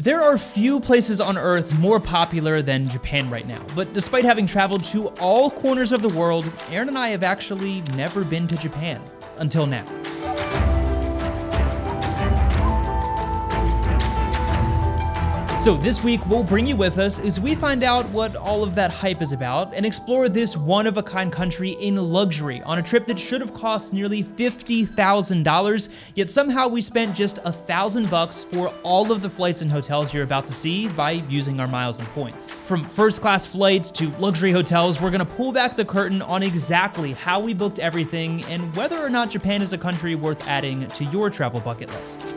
There are few places on Earth more popular than Japan right now, but despite having traveled to all corners of the world, Aaron and I have actually never been to Japan, until now. So this week, we'll bring you with us as we find out what all of that hype is about and explore this one-of-a-kind country in luxury on a trip that should have cost nearly $50,000, yet somehow we spent just $1,000 for all of the flights and hotels you're about to see by using our miles and points. From first-class flights to luxury hotels, we're gonna pull back the curtain on exactly how we booked everything and whether or not Japan is a country worth adding to your travel bucket list.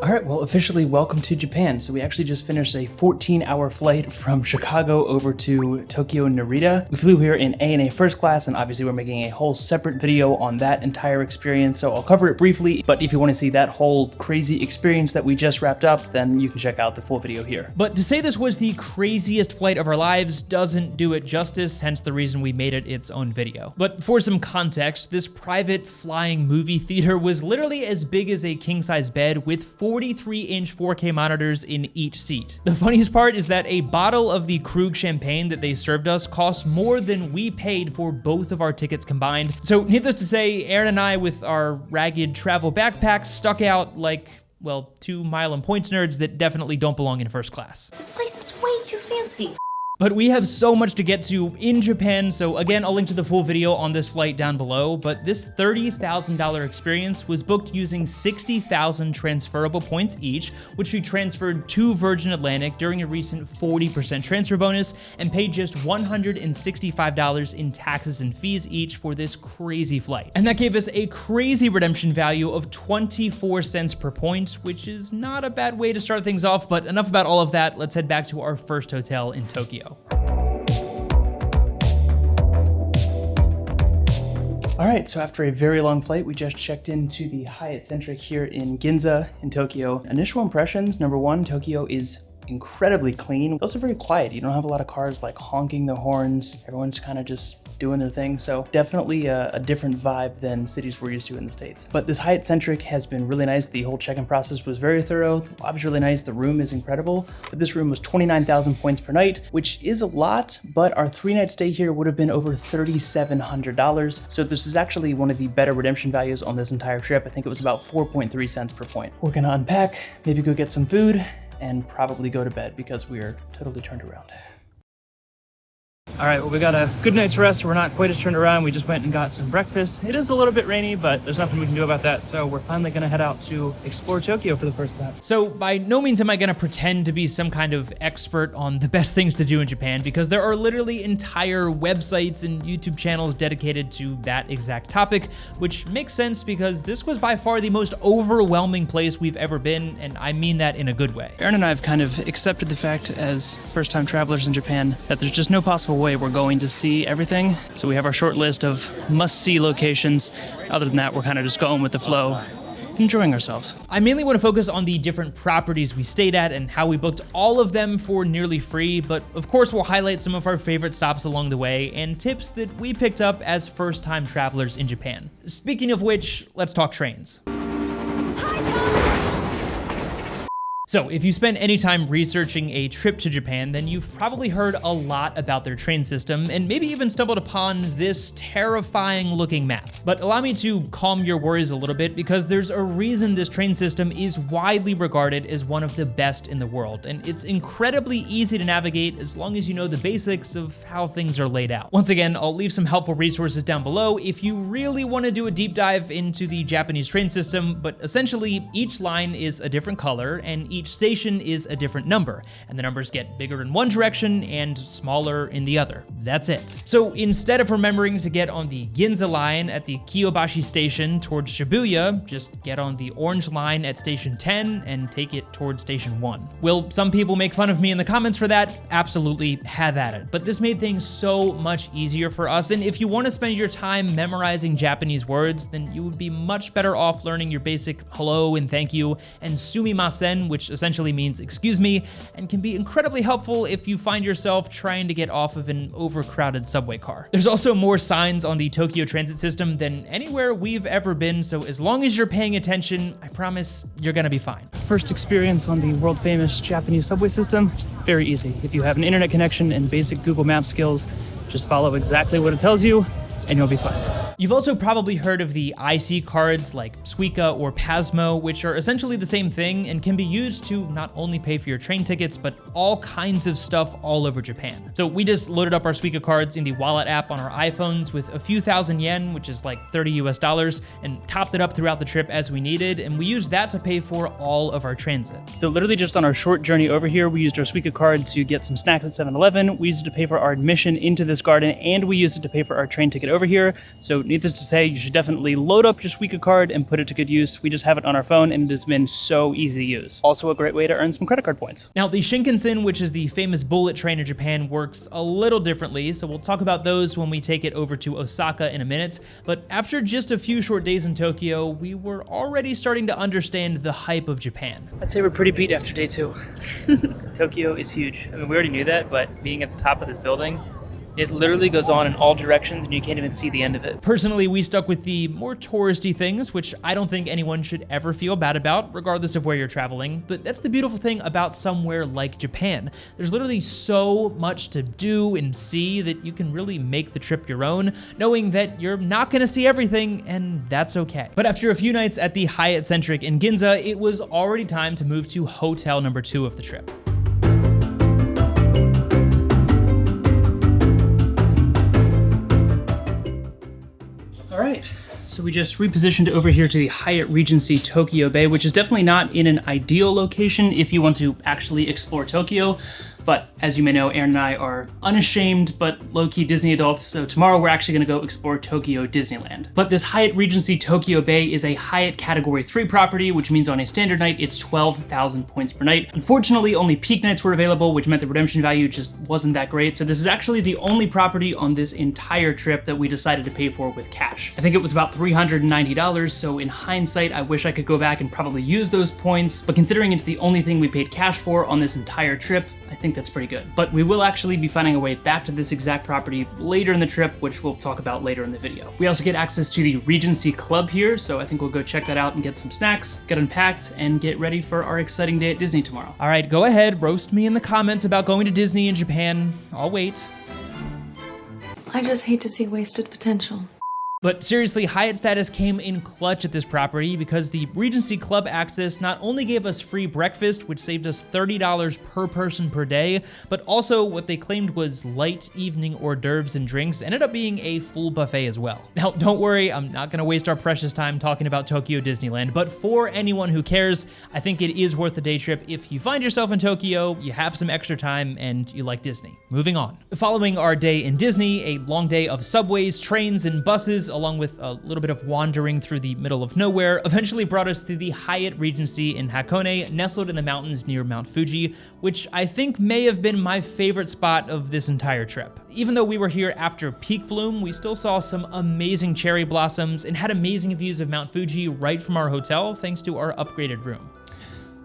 All right, well, officially welcome to Japan. So we actually just finished a 14-hour flight from Chicago over to Tokyo Narita. We flew here in ANA first class, and obviously we're making a whole separate video on that entire experience. So I'll cover it briefly, but if you want to see that whole crazy experience that we just wrapped up, then you can check out the full video here. But to say this was the craziest flight of our lives doesn't do it justice, hence the reason we made it its own video. But for some context, this private flying movie theater was literally as big as a king-size bed with 43-inch 4K monitors in each seat. The funniest part is that a bottle of the Krug champagne that they served us cost more than we paid for both of our tickets combined. So needless to say, Aaron and I with our ragged travel backpacks stuck out like, well, two mile and points nerds that definitely don't belong in first class. This place is way too fancy. But we have so much to get to in Japan, so again, I'll link to the full video on this flight down below, but this $30,000 experience was booked using 60,000 transferable points each, which we transferred to Virgin Atlantic during a recent 40% transfer bonus and paid just $165 in taxes and fees each for this crazy flight. And that gave us a crazy redemption value of 24 cents per point, which is not a bad way to start things off, but enough about all of that. Let's head back to our first hotel in Tokyo. All right, so after a very long flight, we just checked into the Hyatt Centric here in Ginza in Tokyo. Initial impressions, number one, Tokyo is incredibly clean. It's also very quiet. You don't have a lot of cars like honking their horns. Everyone's kind of just doing their thing. So definitely a different vibe than cities we're used to in the States. But this Hyatt Centric has been really nice. The whole check-in process was very thorough. The lobby's really nice. The room is incredible. But this room was 29,000 points per night, which is a lot, but our 3-night stay here would have been over $3,700. So this is actually one of the better redemption values on this entire trip. I think it was about 4.3 cents per point. We're gonna unpack, maybe go get some food, and probably go to bed because we are totally turned around. All right, well, we got a good night's rest. We're not quite as turned around. We just went and got some breakfast. It is a little bit rainy, but there's nothing we can do about that. So we're finally gonna head out to explore Tokyo for the first time. So by no means am I gonna pretend to be some kind of expert on the best things to do in Japan, because there are literally entire websites and YouTube channels dedicated to that exact topic, which makes sense because this was by far the most overwhelming place we've ever been, and I mean that in a good way. Aaron and I have kind of accepted the fact as first-time travelers in Japan that there's just no possible way we're going to see everything. So we have our short list of must-see locations. Other than that, we're kind of just going with the flow, enjoying ourselves. I mainly want to focus on the different properties we stayed at and how we booked all of them for nearly free, but of course we'll highlight some of our favorite stops along the way and tips that we picked up as first-time travelers in Japan. Speaking of which, let's talk trains. So if you spend any time researching a trip to Japan, then you've probably heard a lot about their train system and maybe even stumbled upon this terrifying looking map. But allow me to calm your worries a little bit, because there's a reason this train system is widely regarded as one of the best in the world, and it's incredibly easy to navigate as long as you know the basics of how things are laid out. Once again, I'll leave some helpful resources down below if you really want to do a deep dive into the Japanese train system, but essentially each line is a different color and each station is a different number, and the numbers get bigger in one direction and smaller in the other. That's it. So instead of remembering to get on the Ginza line at the Kyobashi station towards Shibuya, just get on the orange line at station 10 and take it towards station 1. Will some people make fun of me in the comments for that? Absolutely, have at it. But this made things so much easier for us, and if you want to spend your time memorizing Japanese words, then you would be much better off learning your basic hello and thank you and sumimasen, which which essentially means excuse me, and can be incredibly helpful if you find yourself trying to get off of an overcrowded subway car. There's also more signs on the Tokyo transit system than anywhere we've ever been, so as long as you're paying attention, I promise you're gonna be fine. First experience on the world famous Japanese subway system, very easy. If you have an internet connection and basic Google Maps skills, just follow exactly what it tells you and you'll be fine. You've also probably heard of the IC cards like Suica or Pasmo, which are essentially the same thing and can be used to not only pay for your train tickets, but all kinds of stuff all over Japan. So we just loaded up our Suica cards in the wallet app on our iPhones with a few thousand yen, which is like $30 US, and topped it up throughout the trip as we needed, and we used that to pay for all of our transit. So literally just on our short journey over here, we used our Suica card to get some snacks at 7-Eleven, we used it to pay for our admission into this garden, and we used it to pay for our train ticket over here. So needless to say, you should definitely load up your Suica card and put it to good use. We just have it on our phone and it has been so easy to use. Also a great way to earn some credit card points. Now the Shinkansen, which is the famous bullet train in Japan, works a little differently, so we'll talk about those when we take it over to Osaka in a minute. But after just a few short days in Tokyo, we were already starting to understand the hype of Japan. I'd say we're pretty beat after day 2. Tokyo is huge. I mean, we already knew that, but being at the top of this building, it literally goes on in all directions and you can't even see the end of it. Personally, we stuck with the more touristy things, which I don't think anyone should ever feel bad about, regardless of where you're traveling. But that's the beautiful thing about somewhere like Japan. There's literally so much to do and see that you can really make the trip your own, knowing that you're not gonna see everything, and that's okay. But after a few nights at the Hyatt Centric in Ginza, it was already time to move to hotel number 2 of the trip. All right, so we just repositioned over here to the Hyatt Regency Tokyo Bay, which is definitely not in an ideal location if you want to actually explore Tokyo. But as you may know, Aaron and I are unashamed but low-key Disney adults, so tomorrow we're actually gonna go explore Tokyo Disneyland. But this Hyatt Regency Tokyo Bay is a Hyatt Category 3 property, which means on a standard night, it's 12,000 points per night. Unfortunately, only peak nights were available, which meant the redemption value just wasn't that great, so this is actually the only property on this entire trip that we decided to pay for with cash. I think it was about $390, so in hindsight, I wish I could go back and probably use those points, but considering it's the only thing we paid cash for on this entire trip, I think that's pretty good. But we will actually be finding a way back to this exact property later in the trip, which we'll talk about later in the video. We also get access to the Regency Club here, so I think we'll go check that out and get some snacks, get unpacked, and get ready for our exciting day at Disney tomorrow. All right, go ahead, roast me in the comments about going to Disney in Japan. I'll wait. I just hate to see wasted potential. But seriously, Hyatt status came in clutch at this property because the Regency Club access not only gave us free breakfast, which saved us $30 per person per day, but also what they claimed was light evening hors d'oeuvres and drinks ended up being a full buffet as well. Now, don't worry, I'm not gonna waste our precious time talking about Tokyo Disneyland, but for anyone who cares, I think it is worth the day trip if you find yourself in Tokyo, you have some extra time, and you like Disney. Moving on. Following our day in Disney, a long day of subways, trains, and buses, along with a little bit of wandering through the middle of nowhere, eventually brought us to the Hyatt Regency in Hakone, nestled in the mountains near Mount Fuji, which I think may have been my favorite spot of this entire trip. Even though we were here after peak bloom, we still saw some amazing cherry blossoms and had amazing views of Mount Fuji right from our hotel, thanks to our upgraded room.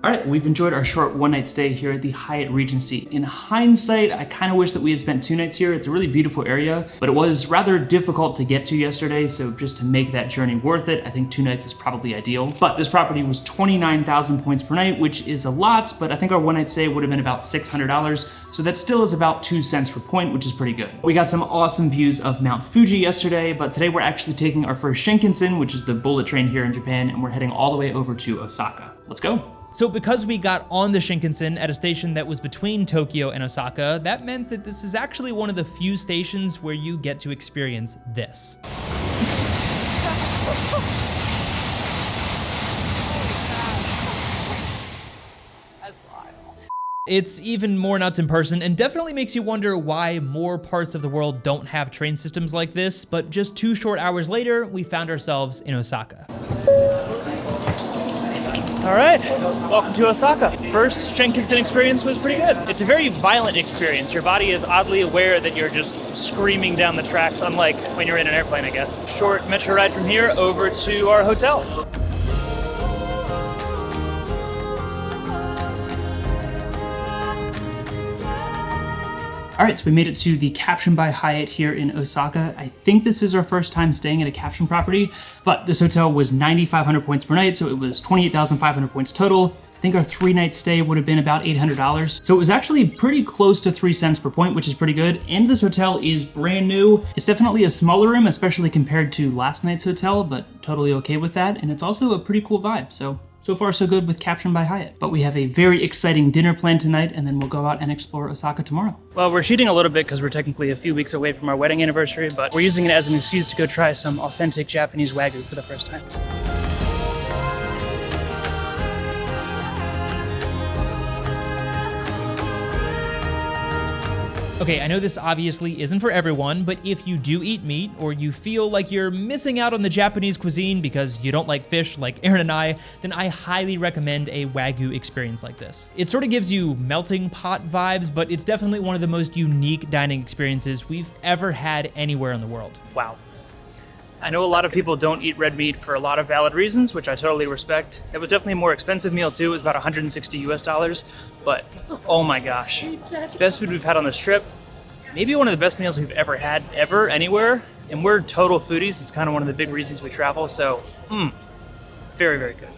All right, we've enjoyed our short one-night stay here at the Hyatt Regency. In hindsight, I kind of wish that we had spent 2 nights here. It's a really beautiful area, but it was rather difficult to get to yesterday, so just to make that journey worth it, I think 2 nights is probably ideal. But this property was 29,000 points per night, which is a lot, but I think our one-night stay would have been about $600, so that still is about 2 cents per point, which is pretty good. We got some awesome views of Mount Fuji yesterday, but today we're actually taking our first Shinkansen, which is the bullet train here in Japan, and we're heading all the way over to Osaka. Let's go. So because we got on the Shinkansen at a station that was between Tokyo and Osaka, that meant that this is actually one of the few stations where you get to experience this. It's even more nuts in person and definitely makes you wonder why more parts of the world don't have train systems like this, but just 2 short hours later, we found ourselves in Osaka. All right, welcome to Osaka. First Shinkansen experience was pretty good. It's a very violent experience. Your body is oddly aware that you're just screaming down the tracks, unlike when you're in an airplane, I guess. Short metro ride from here over to our hotel. All right, so we made it to the Caption by Hyatt here in Osaka. I think this is our first time staying at a Caption property, but this hotel was 9,500 points per night, so it was 28,500 points total. I think our 3-night stay would have been about $800. So it was actually pretty close to 3 cents per point, which is pretty good. And this hotel is brand new. It's definitely a smaller room, especially compared to last night's hotel, but totally okay with that. And it's also a pretty cool vibe. So far so good with Caption by Hyatt. But we have a very exciting dinner planned tonight, and then we'll go out and explore Osaka tomorrow. Well, we're cheating a little bit because we're technically a few weeks away from our wedding anniversary, but we're using it as an excuse to go try some authentic Japanese Wagyu for the first time. Okay, I know this obviously isn't for everyone, but if you do eat meat, or you feel like you're missing out on the Japanese cuisine because you don't like fish like Aaron and I, then I highly recommend a Wagyu experience like this. It sort of gives you melting pot vibes, but it's definitely one of the most unique dining experiences we've ever had anywhere in the world. Wow. I know a lot of people don't eat red meat for a lot of valid reasons, which I totally respect. It was definitely a more expensive meal too. It was about $160 US, but oh my gosh. Best food we've had on this trip. Maybe one of the best meals we've ever had, anywhere. And we're total foodies. It's kind of one of the big reasons we travel, so very, very good.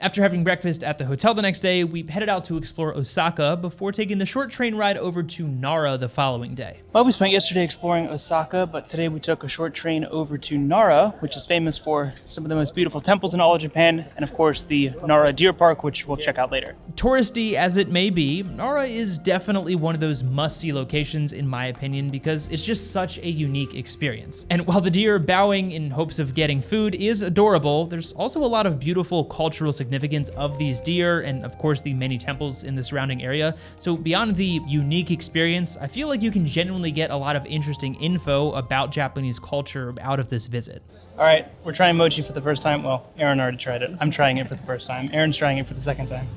After having breakfast at the hotel the next day, we headed out to explore Osaka before taking the short train ride over to Nara the following day. Well, we spent yesterday exploring Osaka, but today we took a short train over to Nara, which is famous for some of the most beautiful temples in all of Japan, and of course the Nara Deer Park, which we'll check out later. Touristy as it may be, Nara is definitely one of those must-see locations in my opinion because it's just such a unique experience. And while the deer bowing in hopes of getting food is adorable, there's also a lot of beautiful cultural significance of these deer and of course the many temples in the surrounding area. So beyond the unique experience, I feel like you can genuinely get a lot of interesting info about Japanese culture out of this visit. All right, we're trying mochi for the first time. Well, Aaron already tried it. I'm trying it for the first time. Aaron's trying it for the second time.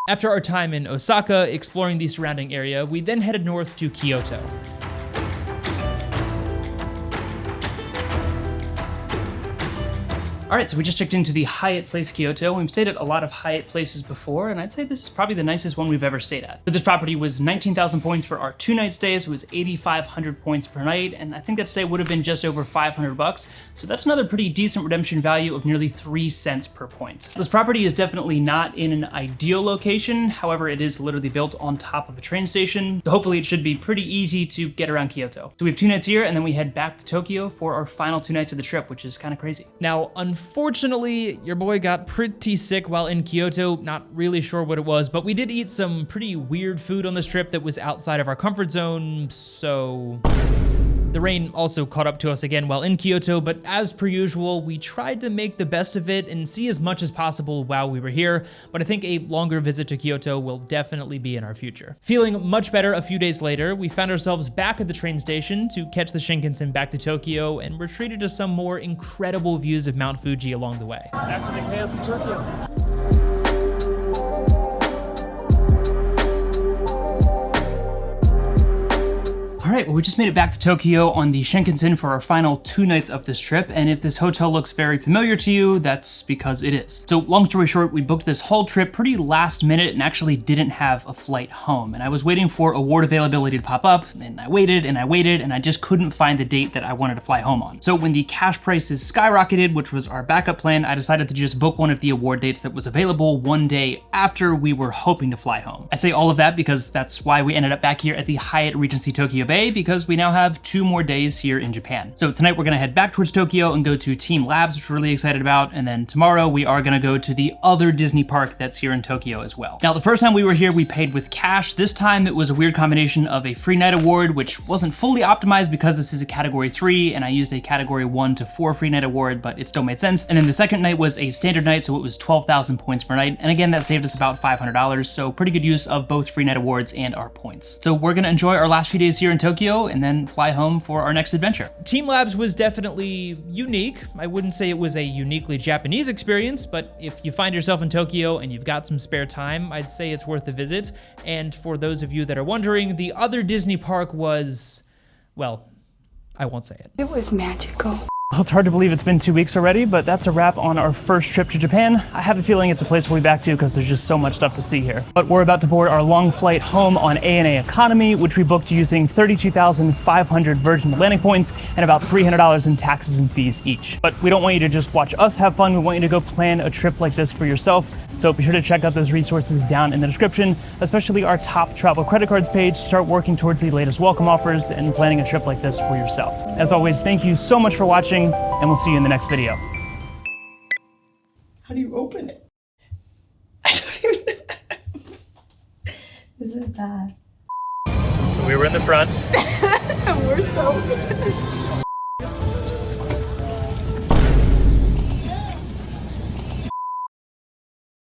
After our time in Osaka exploring the surrounding area, we then headed north to Kyoto. All right, so we just checked into the Hyatt Place Kyoto. We've stayed at a lot of Hyatt places before, and I'd say this is probably the nicest one we've ever stayed at. So this property was 19,000 points for our 2-night stay, so it was 8,500 points per night, and I think that stay would have been just over $500, so that's another pretty decent redemption value of nearly 3 cents per point. This property is definitely not in an ideal location, however, it is literally built on top of a train station, so hopefully it should be pretty easy to get around Kyoto. So we have 2 nights here, and then we head back to Tokyo for our final 2 nights of the trip, which is kind of crazy. Now, unfortunately, your boy got pretty sick while in Kyoto. Not really sure what it was, but we did eat some pretty weird food on this trip that was outside of our comfort zone, so... The rain also caught up to us again while in Kyoto, but as per usual, we tried to make the best of it and see as much as possible while we were here, but I think a longer visit to Kyoto will definitely be in our future. Feeling much better a few days later, we found ourselves back at the train station to catch the Shinkansen back to Tokyo and were treated to some more incredible views of Mount Fuji along the way. After the chaos of Tokyo. All right, well, we just made it back to Tokyo on the Shinkansen for our final 2 nights of this trip, and if this hotel looks very familiar to you, that's because it is. So long story short, we booked this whole trip pretty last minute and actually didn't have a flight home, and I was waiting for award availability to pop up, and I waited, and I just couldn't find the date that I wanted to fly home on. So when the cash prices skyrocketed, which was our backup plan, I decided to just book one of the award dates that was available one day after we were hoping to fly home. I say all of that because that's why we ended up back here at the Hyatt Regency Tokyo Bay, because we now have 2 more days here in Japan. So tonight we're gonna head back towards Tokyo and go to Team Labs, which we're really excited about, and then tomorrow we are gonna go to the other Disney park that's here in Tokyo as well. Now, the first time we were here, we paid with cash. This time it was a weird combination of a free night award, which wasn't fully optimized because this is a category 3, and I used a category 1 to 4 free night award, but it still made sense. And then the second night was a standard night, so it was 12,000 points per night. And again, that saved us about $500, so pretty good use of both free night awards and our points. So we're gonna enjoy our last few days here in Tokyo and then fly home for our next adventure. Team Labs was definitely unique. I wouldn't say it was a uniquely Japanese experience, but if you find yourself in Tokyo and you've got some spare time, I'd say it's worth a visit. And for those of you that are wondering, the other Disney park was, well, I won't say it. It was magical. Well, it's hard to believe it's been 2 weeks already, but that's a wrap on our first trip to Japan. I have a feeling it's a place we'll be back to because there's just so much stuff to see here. But we're about to board our long flight home on ANA Economy, which we booked using 32,500 Virgin Atlantic points and about $300 in taxes and fees each. But we don't want you to just watch us have fun. We want you to go plan a trip like this for yourself. So be sure to check out those resources down in the description, especially our top travel credit cards page to start working towards the latest welcome offers and planning a trip like this for yourself. As always, thank you so much for watching, and we'll see you in the next video. How do you open it? I don't even know. This is bad. So we were in the front. We're so